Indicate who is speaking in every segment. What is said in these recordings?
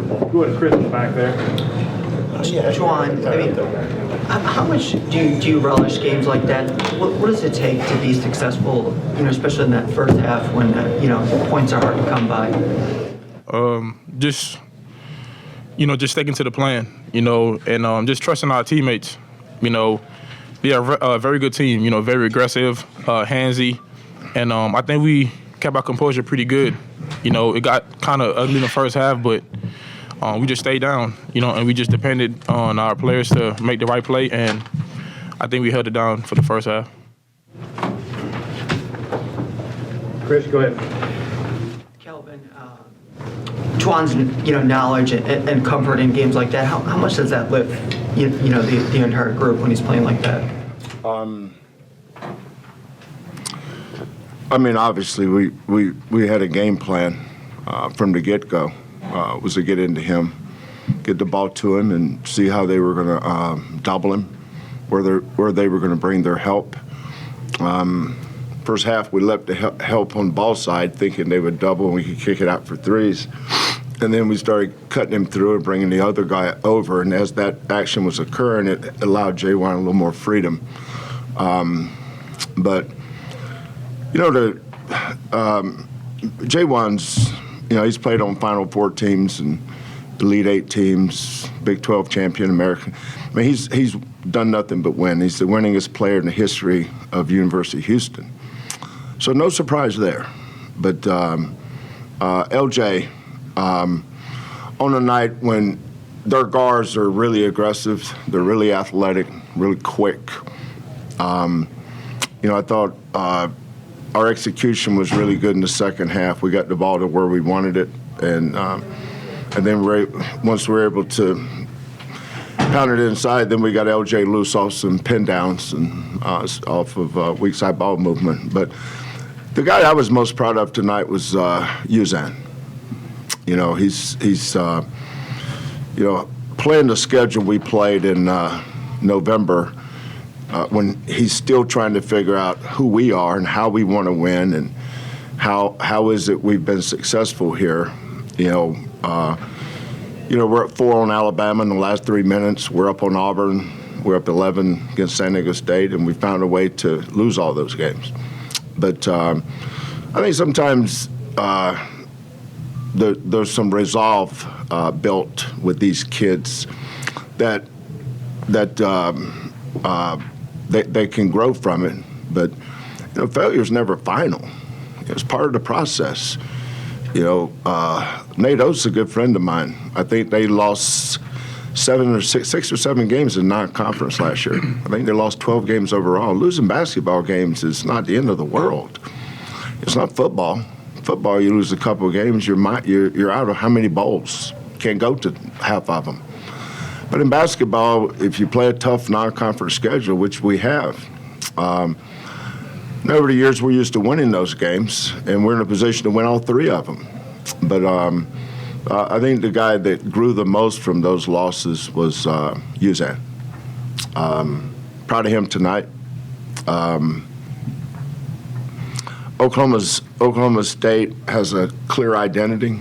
Speaker 1: Go ahead, Chris, in the back there.
Speaker 2: Juwan, I mean, how much do you relish games like that? What does it take to be successful, especially in that first half when, points are hard to come by?
Speaker 3: Just sticking to the plan, and just trusting our teammates. They are a very good team, very aggressive, handsy, and I think we kept our composure pretty good. It got kind of ugly in the first half, but we just stayed down, and we just depended on our players to make the right play, and I think we held it down for the first half.
Speaker 1: Chris, go ahead.
Speaker 2: Kelvin, Juwan's knowledge and comfort in games like that, how much does that lift the entire group when he's playing like that?
Speaker 4: Obviously we had a game plan from the get-go. Was to get into him, get the ball to him, and see how they were going to double him, where they were going to bring their help. First half, we left the help on the ball side, thinking they would double and we could kick it out for threes. And then we started cutting him through and bringing the other guy over. And as that action was occurring, it allowed Jaywan a little more freedom. Jaywan's, he's played on Final Four teams and Elite Eight teams, Big 12 champion, American. He's done nothing but win. He's the winningest player in the history of University of Houston. So no surprise there. But LJ, on a night when their guards are really aggressive, they're really athletic, really quick, I thought our execution was really good in the second half. We got the ball to where we wanted it, and then once we were able to pound it inside, then we got LJ loose off some pin downs and off of weak side ball movement. But the guy I was most proud of tonight was Uzan. He's playing the schedule we played in November. When he's still trying to figure out who we are and how we want to win and how is it we've been successful here. We're at 4 on Alabama in the last 3 minutes. We're up on Auburn. We're up 11 against San Diego State, and we found a way to lose all those games. But I think sometimes there's some resolve built with these kids that they can grow from it, but failure's never final. It's part of the process. Nate Oates is a good friend of mine. I think they lost 6 or 7 games in non-conference last year. I think they lost 12 games overall. Losing basketball games is not the end of the world. It's not football. Football, you lose a couple of games, you're out of how many bowls? Can't go to half of them. But in basketball, if you play a tough non-conference schedule, which we have, over the years we're used to winning those games, and we're in a position to win all 3 of them. But I think the guy that grew the most from those losses was Uzan. Proud of him tonight. Oklahoma State has a clear identity,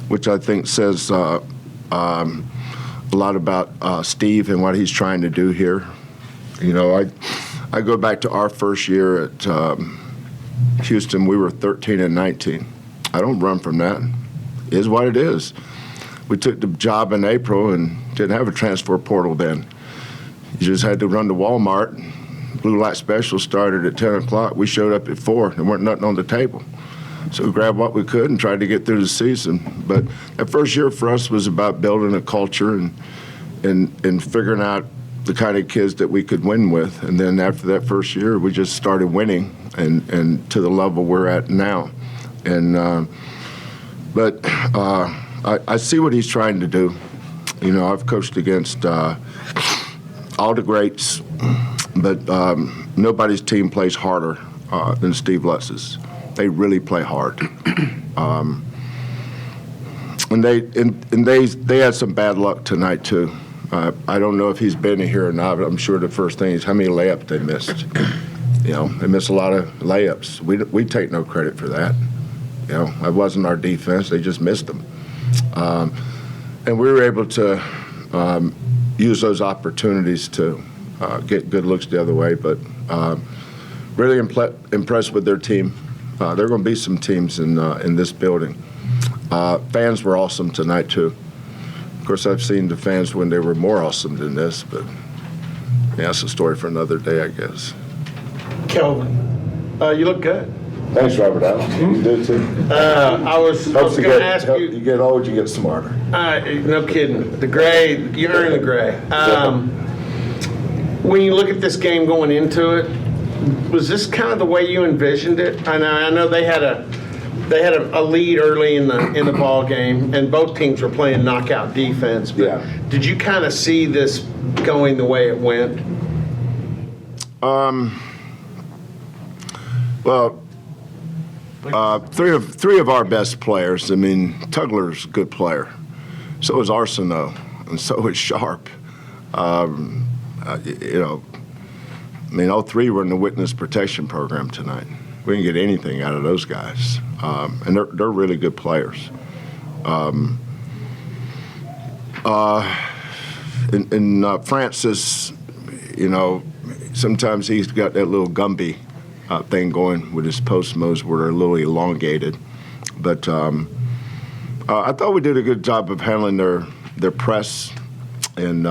Speaker 4: which I think says a lot about Steve and what he's trying to do here. I go back to our first year at Houston. We were 13-19. I don't run from that. It is what it is. We took the job in April and didn't have a transfer portal then. You just had to run to Walmart. Blue Light Special started at 10 o'clock. We showed up at 4. There weren't nothing on the table. So we grabbed what we could and tried to get through the season. But that first year for us was about building a culture and figuring out the kind of kids that we could win with. And then after that first year, we just started winning and to the level we're at now. And but I see what he's trying to do. I've coached against all the greats, but nobody's team plays harder than Steve Lutz's. They really play hard. And they had some bad luck tonight too. I don't know if he's been here or not, but I'm sure the first thing is how many layups they missed. They missed a lot of layups. We take no credit for that. It wasn't our defense. They just missed them. And we were able to use those opportunities to get good looks the other way. But really impressed with their team. There are going to be some teams in this building. Fans were awesome tonight, too. Of course, I've seen the fans when they were more awesome than this, but yeah, that's a story for another day, I guess.
Speaker 5: Kelvin, you look good.
Speaker 4: Thanks, Robert Allen. You did, too.
Speaker 5: I was going to ask you.
Speaker 4: You get old, you get smarter.
Speaker 5: No kidding. The gray, you earn the gray. When you look at this game going into it, was this kind of the way you envisioned it? I know they had a lead early in the ball game, and both teams were playing knockout defense. But
Speaker 4: Yeah.
Speaker 5: did you kind of see this going the way it went?
Speaker 4: Well, three of our best players. I mean, Tugler's a good player. So is Arsenault, and so is Sharp. All three were in the witness protection program tonight. We didn't get anything out of those guys, and they're really good players. Francis, sometimes he's got that little Gumby thing going with his post moves where they're a little elongated. But I thought we did a good job of handling their press, and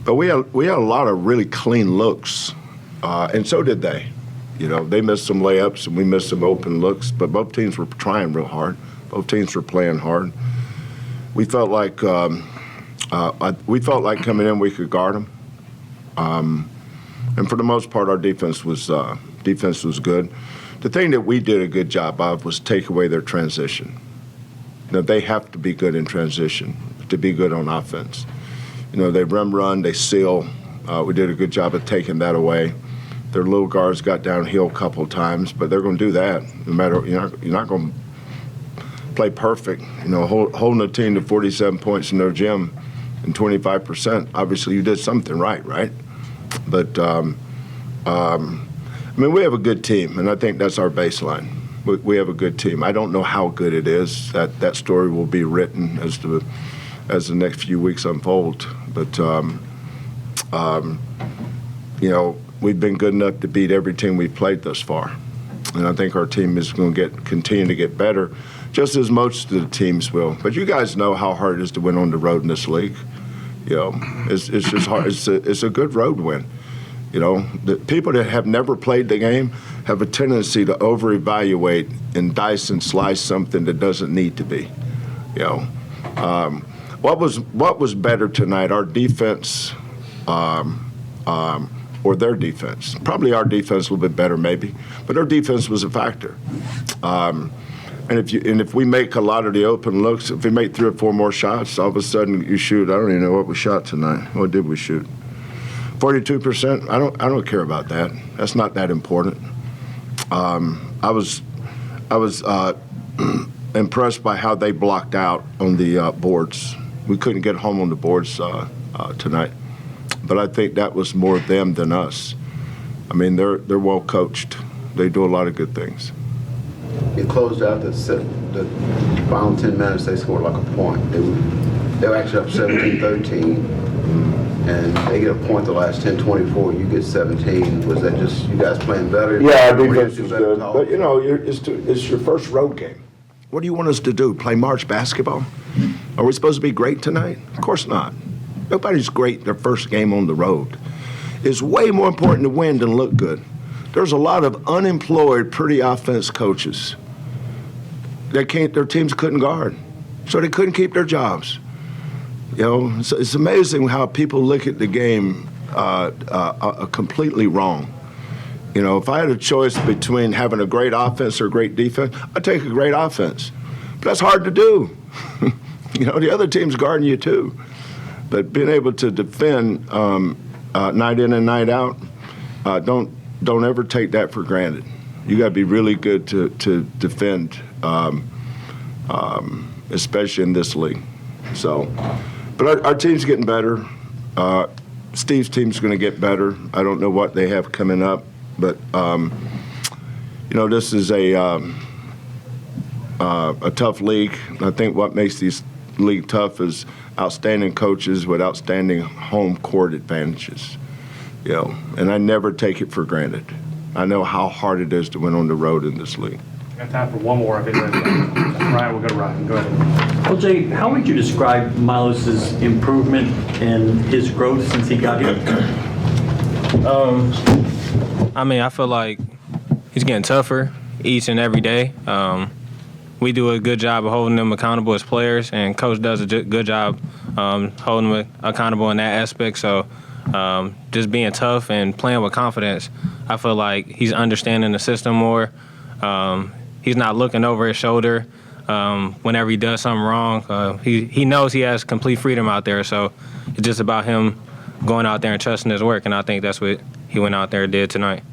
Speaker 4: but we had a lot of really clean looks, and so did they. They missed some layups and we missed some open looks, but both teams were trying real hard. Both teams were playing hard. We felt like coming in we could guard them. And for the most part, our defense was good. The thing that we did a good job of was take away their transition. They have to be good in transition to be good on offense. They run, they seal. We did a good job of taking that away. Their little guards got downhill a couple of times, but they're going to do that. No matter, you're not going to play perfect. Holding a team to 47 points in their gym and 25%. Obviously, you did something right? But we have a good team, and I think that's our baseline. We have a good team. I don't know how good it is. That story will be written as the next few weeks unfold. But we've been good enough to beat every team we've played thus far, and I think our team is going to continue to get better, just as most of the teams will. But you guys know how hard it is to win on the road in this league. It's just hard. It's a good road win. The people that have never played the game have a tendency to over-evaluate and dice and slice something that doesn't need to be. What was better tonight? Our defense, or their defense? Probably our defense a little bit better, maybe, but our defense was a factor. And if we make a lot of the open looks, if we make 3 or 4 more shots, all of a sudden you shoot. I don't even know what we shot tonight. What did we shoot? 42%. I don't care about that. That's not that important. I was impressed by how they blocked out on the boards. We couldn't get home on the boards tonight, but I think that was more them than us. They're well coached. They do a lot of good things.
Speaker 6: It closed out the final 10 minutes. They scored like a point. They were actually up 17-13. And they get a point the last 10-24. You get 17. Was that just you guys playing better?
Speaker 4: Yeah, our defense is good. But, it's your first road game. What do you want us to do, play March basketball? Are we supposed to be great tonight? Of course not. Nobody's great their first game on the road. It's way more important to win than look good. There's a lot of unemployed, pretty offense coaches. Their teams couldn't guard, so they couldn't keep their jobs. It's amazing how people look at the game completely wrong. If I had a choice between having a great offense or a great defense, I'd take a great offense. But that's hard to do. The other team's guarding you too. But being able to defend night in and night out, don't ever take that for granted. You got to be really good to defend, especially in this league. So, but our team's getting better. Steve's team's going to get better. I don't know what they have coming up, but this is a tough league. I think what makes this league tough is outstanding coaches with outstanding home court advantages. You know, and I never take it for granted. I know how hard it is to win on the road in this league.
Speaker 1: Got time for one more. I think Ryan, we'll go to Ryan. Go ahead.
Speaker 7: OJ, how would you describe Milos's improvement and his growth since he got here?
Speaker 8: I mean, I feel like he's getting tougher each and every day. We do a good job of holding them accountable as players, and Coach does a good job holding them accountable in that aspect. So just being tough and playing with confidence, I feel like he's understanding the system more. He's not looking over his shoulder whenever he does something wrong. He knows he has complete freedom out there, so it's just about him going out there and trusting his work, and I think that's what he went out there and did tonight.